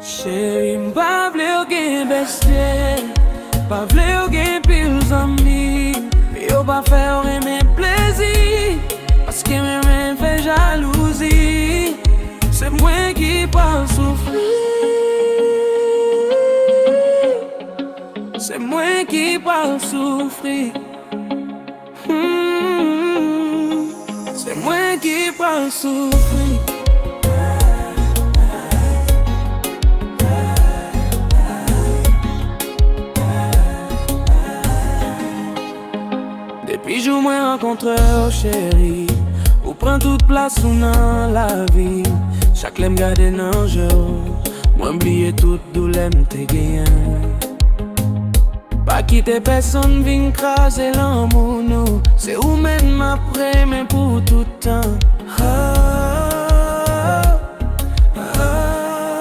Chérie, m'pa vle ou gen bestye, pa vle ou gen pil zami, yo pa fè ou reme plezi, paske mwen fè jalouzi. C'est moi qui parle souffrir, c'est moi qui parle souffrir. C'est moi qui parle souffrir. Depuis jour moi rencontre oh chérie, ou prend toute place ou dans la vie. Chaque lem gade nan jour, moi oublié toute douleur m'te gagné. Pas quitter personne vin craser l'amour nous, c'est ou même après mais pour tout temps.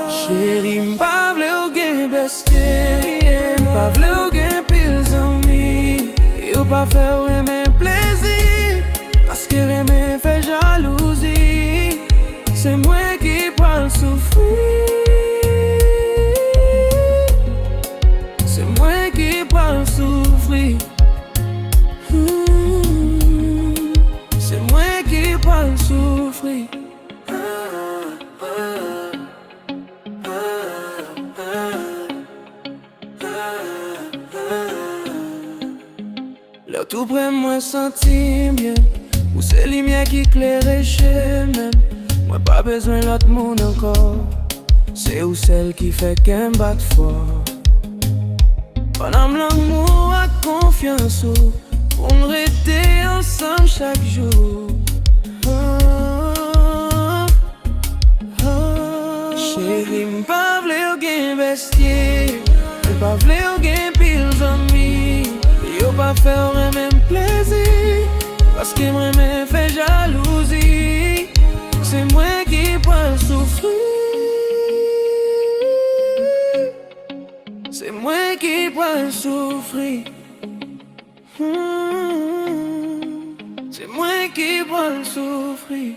Chérie, m'pa vle ou gen bestye, m'pa vle ou gen pil zami, yo pa fè ou reme plaisir, parce que reme fait jalousie. C'est moi qui parle souffrir, c'est moi qui parle souffrir. C'est moi qui parle souffrir. Là tout près moi senti bien, où c'est lumière qui éclaire chez même. Moi pas besoin l'autre monde encore, c'est ou celle qui fait qu'un bat fort. Pendant l'amour à confiance, pour nous rester ensemble chaque jour. Chérie, m'pa vle ou gen bestye, m'pa vle ou gen pil zami, yo pa fè ou reme plaisir, parce que moi me fait jalousie. C'est moi qui parle souffrir, c'est moi qui parle souffrir. C'est moi qui parle souffrir.